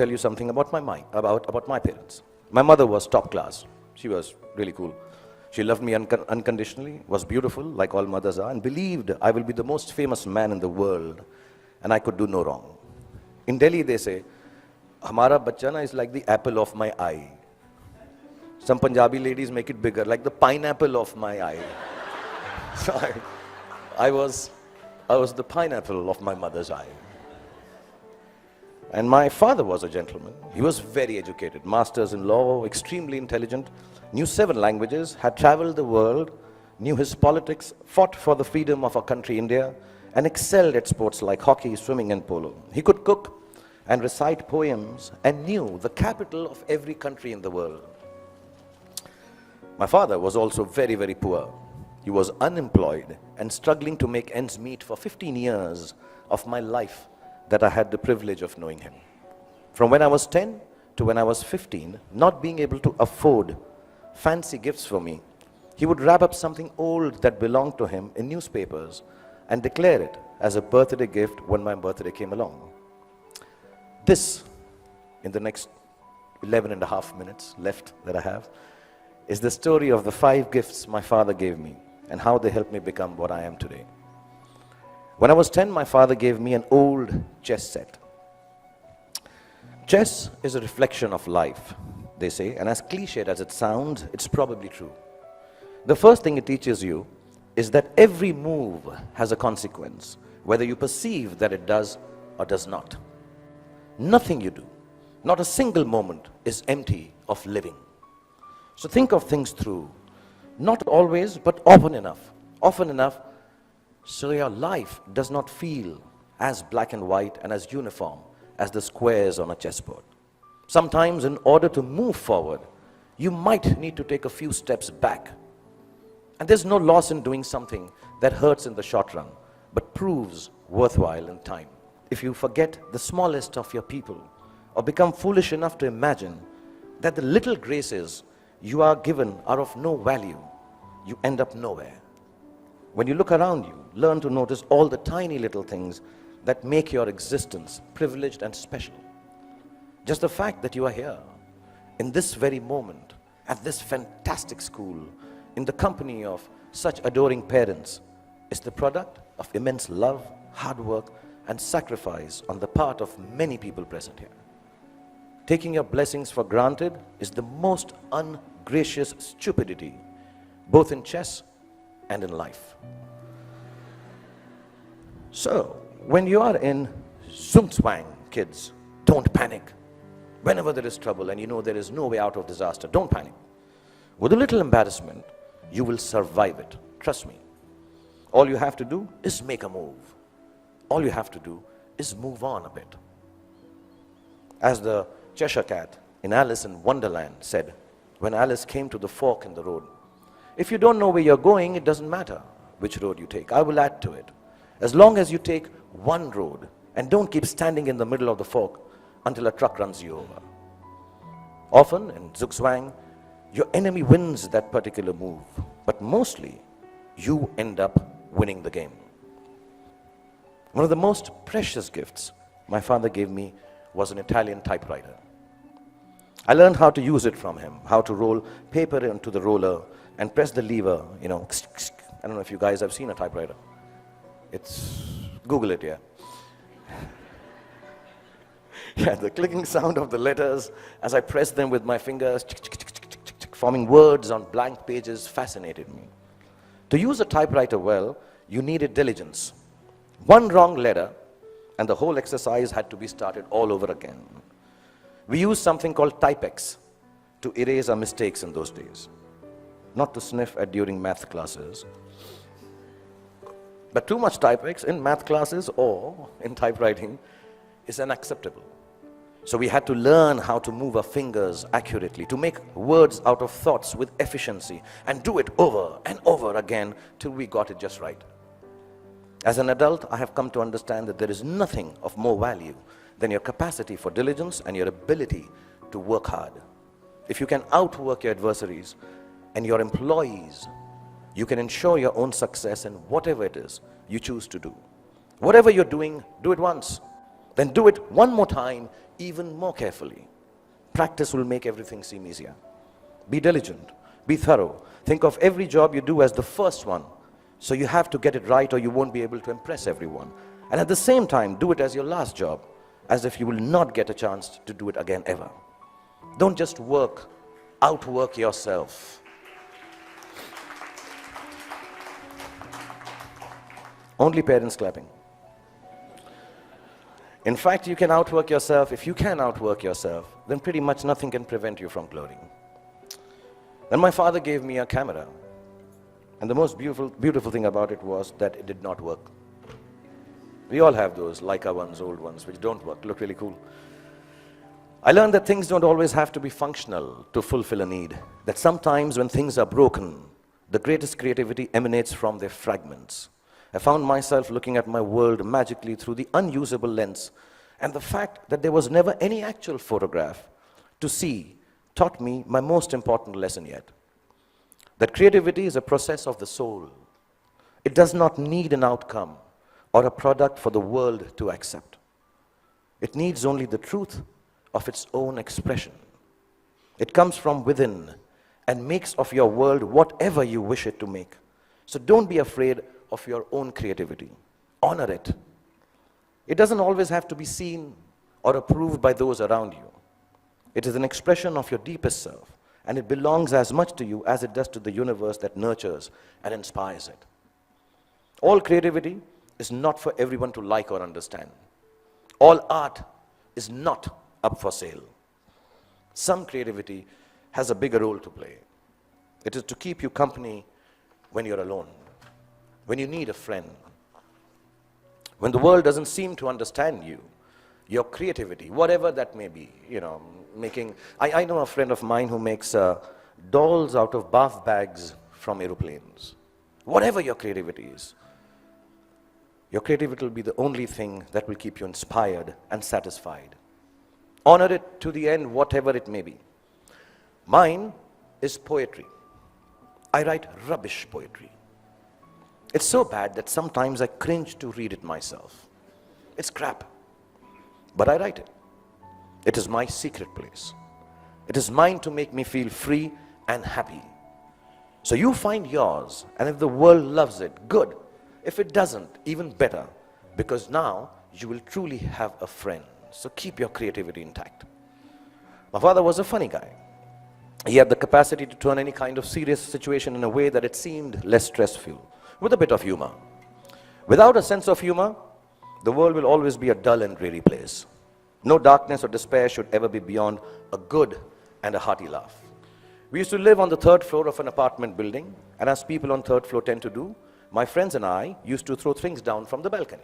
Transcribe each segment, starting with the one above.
tell you something about about my parents. My mother was top class. She was really cool. She loved me unconditionally, was beautiful, like all mothers are, and believed I will be the most famous man in the world, and I could do no wrong. In Delhi, they say, Hamara bachana is like the apple of my eye. Some Punjabi ladies make it bigger, like the pineapple of my eye. So I was the pineapple of my mother's eye. And my father was a gentleman. He was very educated, masters in law, extremely intelligent, knew 7 languages, had traveled the world, knew his politics, fought for the freedom of our country, India, and excelled at sports like hockey, swimming, and polo. He could cook and recite poems and knew the capital of every country in the world. My father was also very, very poor. He was unemployed and struggling to make ends meet for 15 years of my life that I had the privilege of knowing him. From when I was 10 to when I was 15, not being able to afford fancy gifts for me, he would wrap up something old that belonged to him in newspapers and declare it as a birthday gift when my birthday came along. This, in the next 11 and a half minutes left that I have, is the story of the 5 gifts my father gave me and how they helped me become what I am today. When I was 10, my father gave me an old chess set. Chess is a reflection of life, they say, and as cliched as it sounds, it's probably true. The first thing it teaches you is that every move has a consequence, whether you perceive that it does or does not. Nothing you do, not a single moment, is empty of living. So think of things through, not always, but often enough, so your life does not feel as black and white and as uniform as the squares on a chessboard. Sometimes, in order to move forward, you might need to take a few steps back. And there's no loss in doing something that hurts in the short run, but proves worthwhile in time. If you forget the smallest of your people, or become foolish enough to imagine that the little graces you are given are of no value, you end up nowhere. When you look around you, learn to notice all the tiny little things that make your existence privileged and special. Just the fact that you are here, in this very moment, at this fantastic school, in the company of such adoring parents, is the product of immense love, hard work, and sacrifice on the part of many people present here. Taking your blessings for granted is the most ungracious stupidity, both in chess and in life. So, when you are in Zugzwang, kids, don't panic. Whenever there is trouble and you know there is no way out of disaster, don't panic. With a little embarrassment, you will survive it. Trust me. All you have to do is make a move. All you have to do is move on a bit. As the Cheshire Cat in Alice in Wonderland said, when Alice came to the fork in the road, if you don't know where you're going, it doesn't matter which road you take. I will add to it. As long as you take one road and don't keep standing in the middle of the fork until a truck runs you over. Often in Zugzwang, your enemy wins that particular move, but mostly you end up winning the game. One of the most precious gifts my father gave me was an Italian typewriter. I learned how to use it from him, how to roll paper into the roller and press the lever, I don't know if you guys have seen a typewriter. Google it, yeah. Yeah, the clicking sound of the letters as I pressed them with my fingers, forming words on blank pages, fascinated me. To use a typewriter well, you needed diligence. One wrong letter, and the whole exercise had to be started all over again. We used something called Typex to erase our mistakes in those days. Not to sniff at during math classes. But too much Typex in math classes or in typewriting is unacceptable. So we had to learn how to move our fingers accurately, to make words out of thoughts with efficiency, and do it over and over again till we got it just right. As an adult, I have come to understand that there is nothing of more value than your capacity for diligence and your ability to work hard. If you can outwork your adversaries and your employees, you can ensure your own success in whatever it is you choose to do. Whatever you're doing, do it once. Then do it one more time, even more carefully. Practice will make everything seem easier. Be diligent, be thorough. Think of every job you do as the first one. So you have to get it right or you won't be able to impress everyone. And at the same time, do it as your last job, as if you will not get a chance to do it again ever. Don't just outwork yourself. Only parents clapping. In fact, you can outwork yourself. If you can outwork yourself, then pretty much nothing can prevent you from glorying. Then my father gave me a camera. And the most beautiful thing about it was that it did not work. We all have those Leica ones, old ones, which don't work, look really cool. I learned that things don't always have to be functional to fulfill a need. That sometimes when things are broken, the greatest creativity emanates from their fragments. I found myself looking at my world magically through the unusable lens, and the fact that there was never any actual photograph to see taught me my most important lesson yet. That creativity is a process of the soul. It does not need an outcome or a product for the world to accept. It needs only the truth of its own expression. It comes from within and makes of your world whatever you wish it to make. So don't be afraid of your own creativity. Honor it. It doesn't always have to be seen or approved by those around you. It is an expression of your deepest self, and it belongs as much to you as it does to the universe that nurtures and inspires it. All creativity is not for everyone to like or understand. All art is not up for sale. Some creativity has a bigger role to play. It is to keep you company when you're alone, when you need a friend, when the world doesn't seem to understand you. Your creativity, whatever that may be, I know a friend of mine who makes dolls out of bath bags from aeroplanes. Whatever your creativity is, your creativity will be the only thing that will keep you inspired and satisfied. Honor it to the end, whatever it may be. Mine is poetry. I write rubbish poetry. It's so bad that sometimes I cringe to read it myself. It's crap. But I write it. It is my secret place. It is mine to make me feel free and happy. So you find yours, and if the world loves it, good. If it doesn't, even better, because now you will truly have a friend. So keep your creativity intact. My father was a funny guy. He had the capacity to turn any kind of serious situation in a way that it seemed less stressful, with a bit of humor. Without a sense of humor, the world will always be a dull and dreary place. No darkness or despair should ever be beyond a good and a hearty laugh. We used to live on the third floor of an apartment building, and as people on third floor tend to do, my friends and I used to throw things down from the balcony.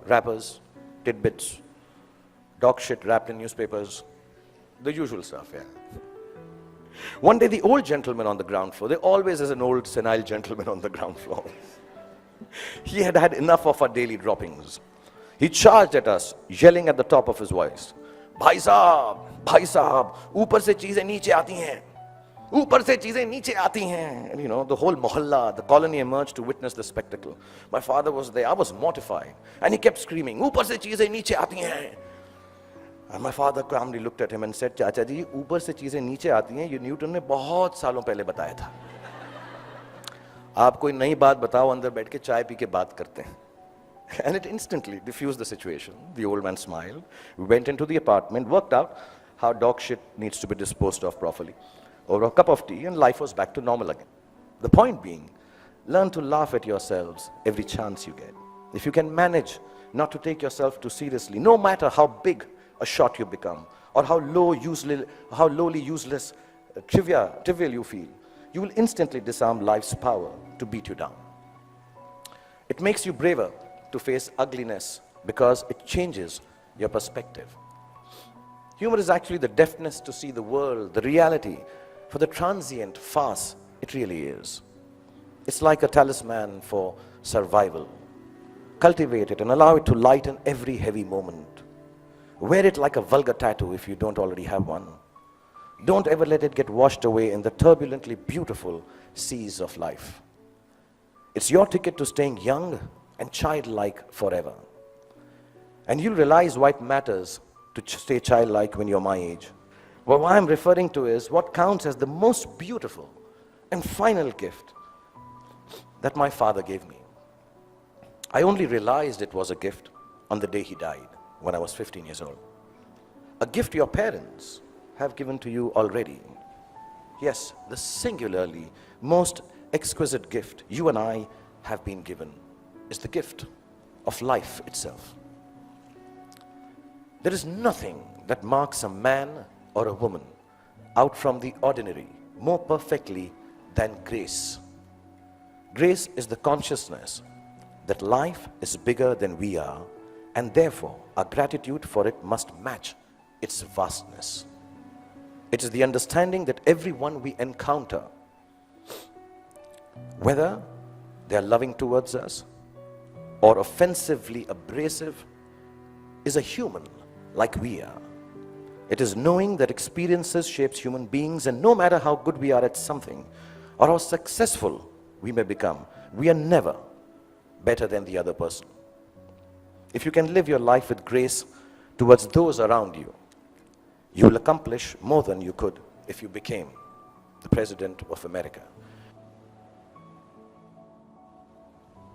Wrappers, tidbits, dog shit wrapped in newspapers, the usual stuff, yeah. One day, the old gentleman on the ground floor, there always is an old senile gentleman on the ground floor. He had had enough of our daily droppings. He charged at us, yelling at the top of his voice, Bhai Sahab, upar se cheezein niche aati hain. Upar se cheezein niche aati hain. And the whole mohalla, the colony emerged to witness the spectacle. My father was there. I was mortified. And he kept screaming, Upar se cheezein niche aati hain. And my father calmly looked at him and said, Chacha ji, upar se cheezein niche aati hain, ye Newton ne bahut saalon pehle bataya tha. आप कोई नई बात बताओ, अंदर बैठ के चाय P के बात करते हैं. And it instantly diffused the situation. The old man smiled. We went into the apartment, worked out how dog shit needs to be disposed of properly over a cup of tea, and life was back to normal again. The point being, learn to laugh at yourselves every chance you get. If you can manage not to take yourself too seriously, no matter how big a shot you become, or how lowly, useless, trivial you feel, you will instantly disarm life's power to beat you down. It makes you braver to face ugliness because it changes your perspective. Humor is actually the deafness to see the world, the reality, for the transient farce it really is. It's like a talisman for survival. Cultivate it and allow it to lighten every heavy moment. Wear it like a vulgar tattoo if you don't already have one. Don't ever let it get washed away in the turbulently beautiful seas of life. It's your ticket to staying young and childlike forever. And you'll realize why it matters to stay childlike when you're my age. Well, what I'm referring to is what counts as the most beautiful and final gift that my father gave me. I only realized it was a gift on the day he died, when I was 15 years old. A gift your parents have given to you already. Yes, the singularly most exquisite gift you and I have been given is the gift of life itself. There is nothing that marks a man or a woman out from the ordinary more perfectly than grace. Grace is the consciousness that life is bigger than we are, and therefore our gratitude for it must match its vastness. It is the understanding that everyone we encounter, whether they are loving towards us or offensively abrasive, is a human like we are. It is knowing that experiences shapes human beings, and no matter how good we are at something or how successful we may become, we are never better than the other person. If you can live your life with grace towards those around you, you will accomplish more than you could if you became the President of America.